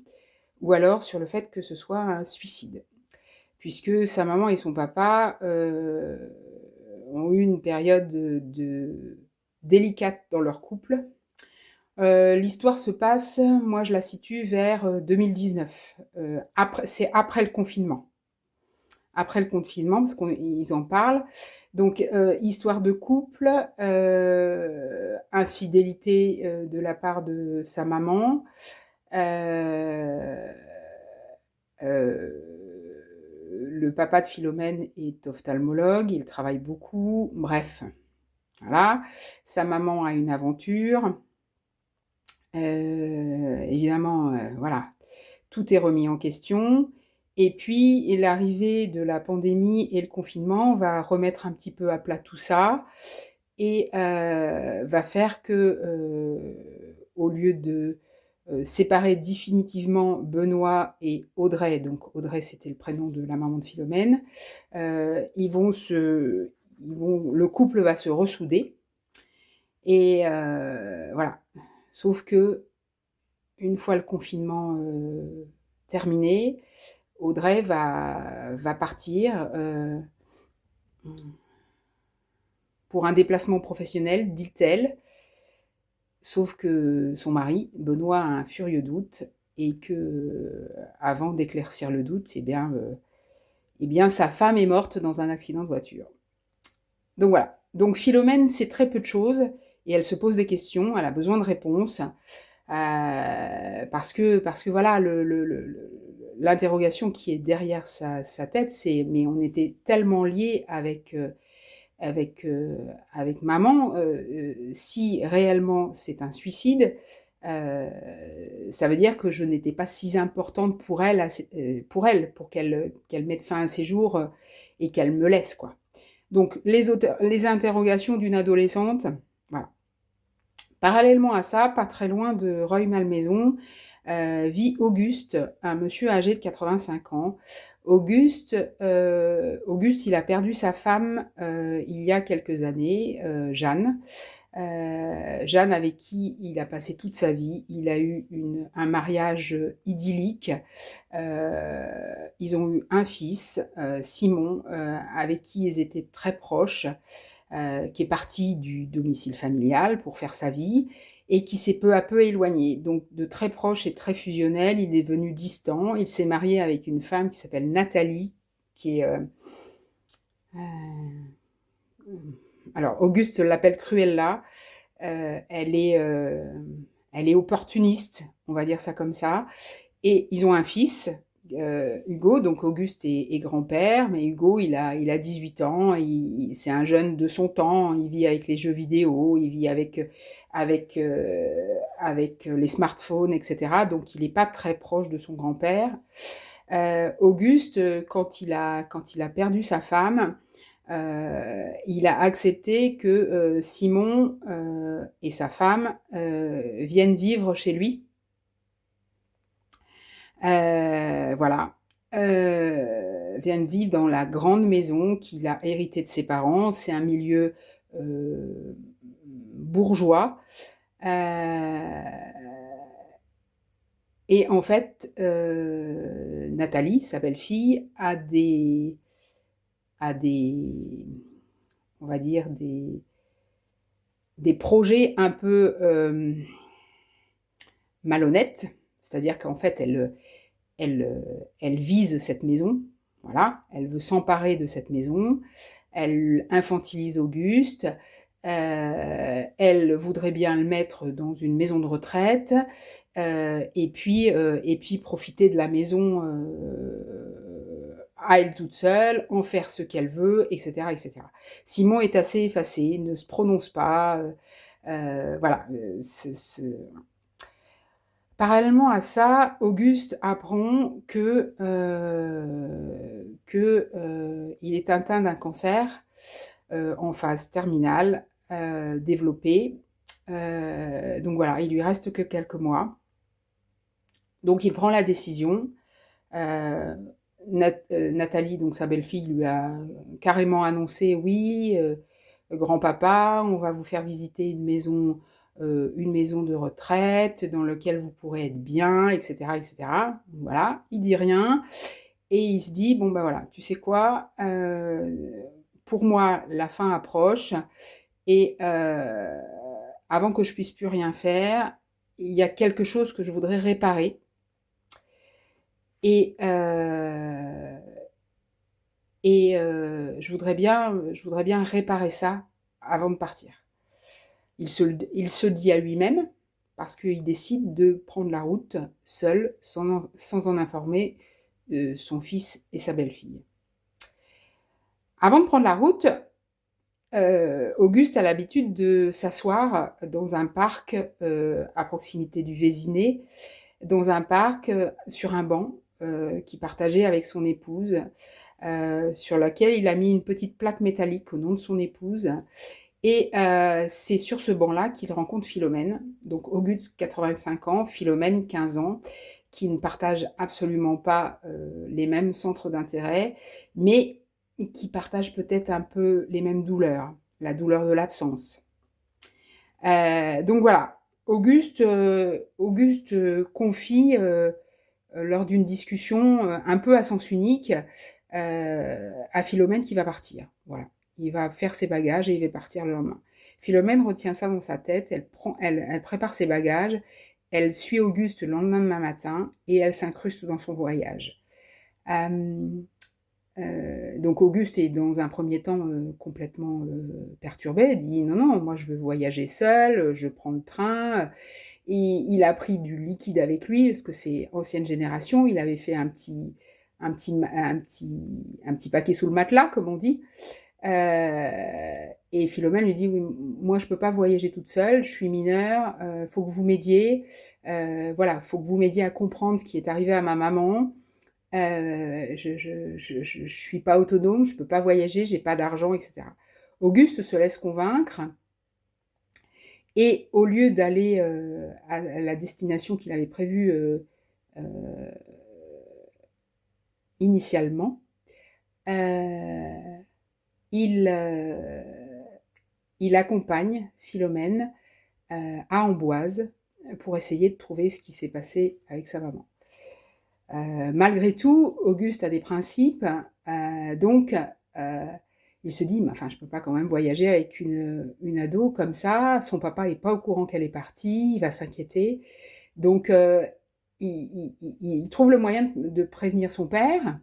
ou alors sur le fait que ce soit un suicide. Puisque sa maman et son papa, ont eu une période délicate dans leur couple. L'histoire se passe, moi je la situe vers 2019. C'est après le confinement. Après le confinement, parce qu'ils en parlent. Donc, histoire de couple, infidélité de la part de sa maman, le papa de Philomène est ophtalmologue, il travaille beaucoup, bref, voilà. Sa maman a une aventure. Évidemment, voilà, tout est remis en question et puis l'arrivée de la pandémie et le confinement va remettre un petit peu à plat tout ça et va faire que, au lieu de, séparer définitivement Benoît et Audrey, donc Audrey, c'était le prénom de la maman de Philomène, le couple va se ressouder et voilà. Sauf que une fois le confinement, terminé, Audrey va partir, pour un déplacement professionnel, dit-elle, sauf que son mari, Benoît, a un furieux doute et que, avant d'éclaircir le doute, eh bien sa femme est morte dans un accident de voiture. Donc voilà. Donc Philomène sait très peu de choses et elle se pose des questions, elle a besoin de réponses, parce que voilà, l'interrogation qui est derrière sa tête, c'est: mais on était tellement liés avec, avec maman, si réellement c'est un suicide, ça veut dire que je n'étais pas si importante pour elle, pour qu'elle mette fin à ses jours, et qu'elle me laisse, quoi. Donc les interrogations d'une adolescente, voilà. Parallèlement à ça, pas très loin de Rueil-Malmaison, vit Auguste, un monsieur âgé de 85 ans. Auguste, il a perdu sa femme, il y a quelques années, Jeanne. Jeanne avec qui il a passé toute sa vie. Il a eu un mariage idyllique. Ils ont eu un fils, Simon, avec qui ils étaient très proches, qui est parti du domicile familial pour faire sa vie et qui s'est peu à peu éloigné. Donc de très proche et très fusionnel, il est devenu distant. Il s'est marié avec une femme qui s'appelle Nathalie, qui est... alors Auguste l'appelle Cruella. Elle est opportuniste, on va dire ça comme ça. Et ils ont un fils, Hugo, donc Auguste est grand-père, mais Hugo, il a 18 ans, c'est un jeune de son temps, il vit avec les jeux vidéo, il vit avec les smartphones, etc. Donc il n'est pas très proche de son grand-père. Auguste, quand il a perdu sa femme, il a accepté que Simon et sa femme viennent vivre chez lui. Voilà. Viennent vivre dans la grande maison qu'il a héritée de ses parents. C'est un milieu bourgeois. Et en fait, Nathalie, sa belle-fille, a des, on va dire, des projets un peu malhonnêtes. C'est-à-dire qu'en fait, elle vise cette maison, voilà, elle veut s'emparer de cette maison, elle infantilise Auguste, elle voudrait bien le mettre dans une maison de retraite, et puis profiter de la maison à elle toute seule, en faire ce qu'elle veut, etc., etc. Simon est assez effacé, ne se prononce pas, voilà, Parallèlement à ça, Auguste apprend il est atteint d'un cancer en phase terminale développé. Donc voilà, il lui reste que quelques mois. Donc il prend la décision. Nathalie, donc sa belle-fille, lui a carrément annoncé: oui, grand-papa, on va vous faire visiter une maison de retraite dans laquelle vous pourrez être bien, etc., etc. Voilà, il dit rien et il se dit: bon ben voilà, tu sais quoi, pour moi la fin approche et avant que je puisse plus rien faire, il y a quelque chose que je voudrais réparer et je voudrais bien réparer ça avant de partir. Il se dit à lui-même, parce qu'il décide de prendre la route seul, sans en informer son fils et sa belle-fille. Avant de prendre la route, Auguste a l'habitude de s'asseoir dans un parc à proximité du Vésinet, dans un parc sur un banc qu'il partageait avec son épouse, sur lequel il a mis une petite plaque métallique au nom de son épouse. Et c'est sur ce banc-là qu'il rencontre Philomène. Donc Auguste, 85 ans, Philomène, 15 ans, qui ne partagent absolument pas les mêmes centres d'intérêt, mais qui partagent peut-être un peu les mêmes douleurs, la douleur de l'absence. Donc voilà, Auguste confie lors d'une discussion un peu à sens unique à Philomène qui va partir. Voilà. Il va faire ses bagages et il va partir le lendemain. Philomène retient ça dans sa tête, elle prépare ses bagages, elle suit Auguste le lendemain matin et elle s'incruste dans son voyage. Donc Auguste est dans un premier temps complètement perturbé, il dit non, moi je veux voyager seul, je prends le train. Il a pris du liquide avec lui, parce que c'est ancienne génération, il avait fait un petit paquet sous le matelas, comme on dit. Et Philomène lui dit, oui, moi je peux pas voyager toute seule, je suis mineure, faut que vous m'aidiez, voilà, faut que vous m'aidiez à comprendre ce qui est arrivé à ma maman. Je suis pas autonome, je peux pas voyager, j'ai pas d'argent, etc. Auguste se laisse convaincre. Et au lieu d'aller à la destination qu'il avait prévue initialement, il accompagne Philomène à Amboise pour essayer de trouver ce qui s'est passé avec sa maman. Malgré tout, Auguste a des principes, donc il se dit, enfin, je peux pas quand même voyager avec une ado comme ça, son papa est pas au courant qu'elle est partie, il va s'inquiéter. Donc, il trouve le moyen de prévenir son père,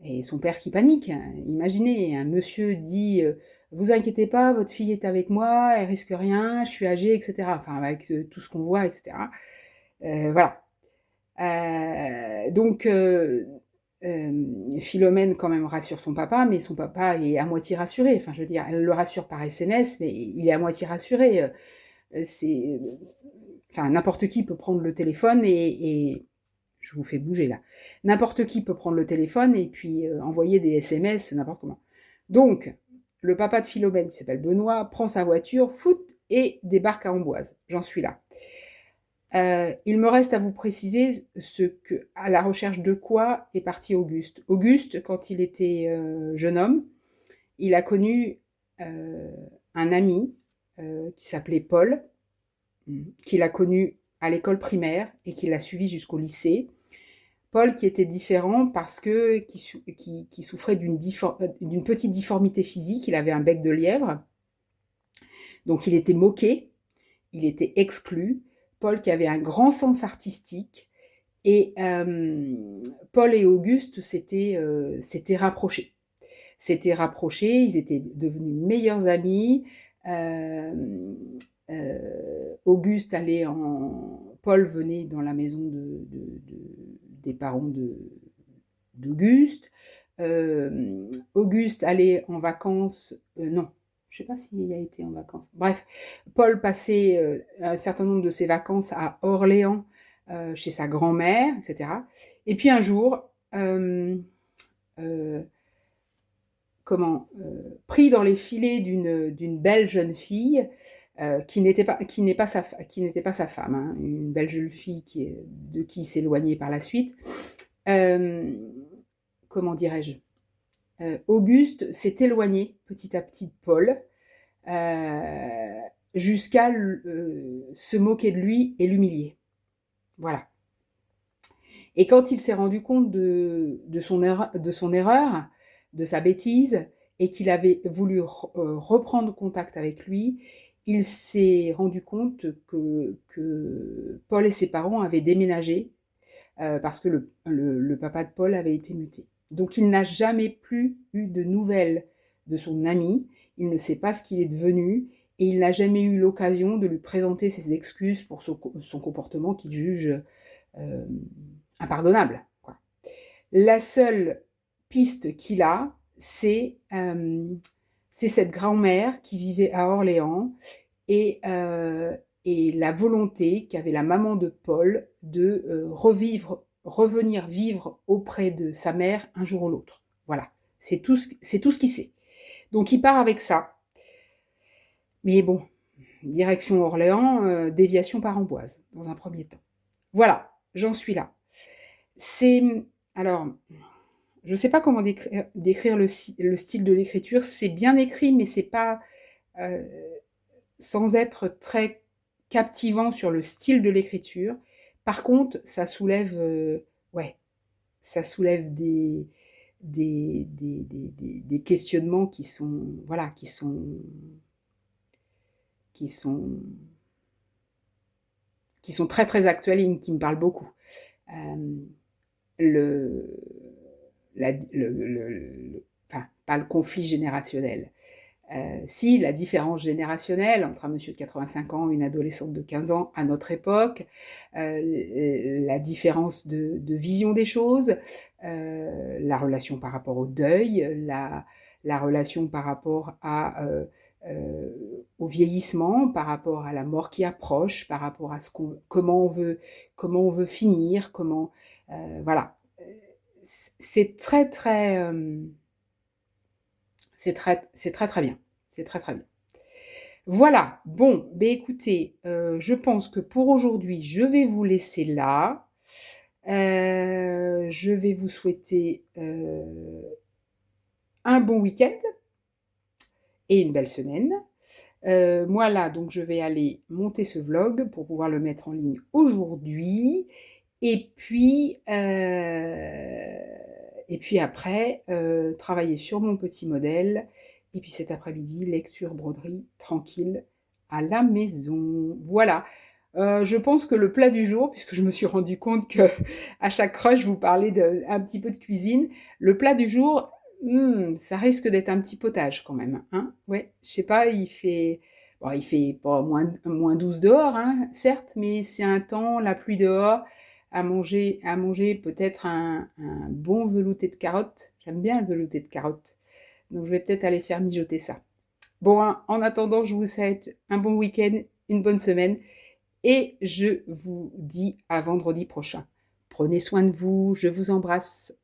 et son père qui panique. Imaginez, un monsieur dit, vous inquiétez pas, votre fille est avec moi, elle risque rien, je suis âgée, etc. Enfin, avec tout ce qu'on voit, etc. Voilà. Donc, Philomène quand même rassure son papa, mais son papa est à moitié rassuré. Enfin, je veux dire, elle le rassure par SMS, mais il est à moitié rassuré. C'est, enfin, n'importe qui peut prendre le téléphone et je vous fais bouger là. N'importe qui peut prendre le téléphone et puis envoyer des SMS n'importe comment. Donc, le papa de Philomène, qui s'appelle Benoît, prend sa voiture, foot, et débarque à Amboise. J'en suis là. Il me reste à vous préciser à la recherche de quoi est parti Auguste. Auguste, quand il était jeune homme, il a connu un ami qui s'appelait Paul, qu'il a connu à l'école primaire et qu'il a suivi jusqu'au lycée. Paul qui était différent parce que qui souffrait d'une petite difformité physique, il avait un bec de lièvre, donc il était moqué, il était exclu. Paul qui avait un grand sens artistique, et Paul et Auguste s'étaient rapprochés. Ils étaient devenus meilleurs amis. Auguste allait Paul venait dans la maison des parents d'Auguste. Auguste allait en vacances, non, je ne sais pas s'il a été en vacances. Bref, Paul passait un certain nombre de ses vacances à Orléans, chez sa grand-mère, etc. Et puis un jour, pris dans les filets d'une belle jeune fille, qui n'était pas sa femme, hein, une belle jeune fille de qui il s'éloignait par la suite. Comment dirais-je, Auguste s'est éloigné petit à petit de Paul, jusqu'à se moquer de lui et l'humilier. Voilà. Et quand il s'est rendu compte de son erreur, de sa bêtise, et qu'il avait voulu reprendre contact avec lui, il s'est rendu compte que Paul et ses parents avaient déménagé parce que le papa de Paul avait été muté. Donc il n'a jamais plus eu de nouvelles de son ami, il ne sait pas ce qu'il est devenu, et il n'a jamais eu l'occasion de lui présenter ses excuses pour son comportement qu'il juge impardonnable, quoi. La seule piste qu'il a, c'est c'est cette grand-mère qui vivait à Orléans et, et la volonté qu'avait la maman de Paul de revenir vivre auprès de sa mère un jour ou l'autre. Voilà, c'est tout ce qu'il sait. Donc il part avec ça. Mais bon, direction Orléans, déviation par Amboise, dans un premier temps. Voilà, j'en suis là. C'est... Alors, je ne sais pas comment décrire le style de l'écriture. C'est bien écrit, mais c'est pas... sans être très captivant sur le style de l'écriture. Par contre, ça soulève... ouais, ça soulève des questionnements qui sont... Voilà, qui sont très très actuels et qui me parlent beaucoup. Le, enfin, pas le conflit générationnel. Si, la différence générationnelle entre un monsieur de 85 ans et une adolescente de 15 ans à notre époque, la différence de vision des choses, la relation par rapport au deuil, la relation par rapport au vieillissement, par rapport à la mort qui approche, par rapport à comment on veut finir, voilà. C'est très très très bien. C'est très très bien. Voilà, bon, ben écoutez, je pense que pour aujourd'hui, je vais vous laisser là. Je vais vous souhaiter un bon week-end et une belle semaine. Moi là, donc je vais aller monter ce vlog pour pouvoir le mettre en ligne aujourd'hui. Et puis après, travailler sur mon petit modèle. Et puis cet après-midi, lecture, broderie, tranquille, à la maison. Voilà. Je pense que le plat du jour, puisque je me suis rendu compte que à chaque rush, je vous parlais un petit peu de cuisine, le plat du jour, ça risque d'être un petit potage quand même. Hein, ouais, je sais pas, il fait pas moins 12 dehors, hein, certes, mais c'est un temps, la pluie dehors, à manger peut-être un bon velouté de carottes. J'aime bien le velouté de carottes. Donc je vais peut-être aller faire mijoter ça. Bon, hein, en attendant, je vous souhaite un bon week-end, une bonne semaine, et je vous dis à vendredi prochain. Prenez soin de vous, je vous embrasse.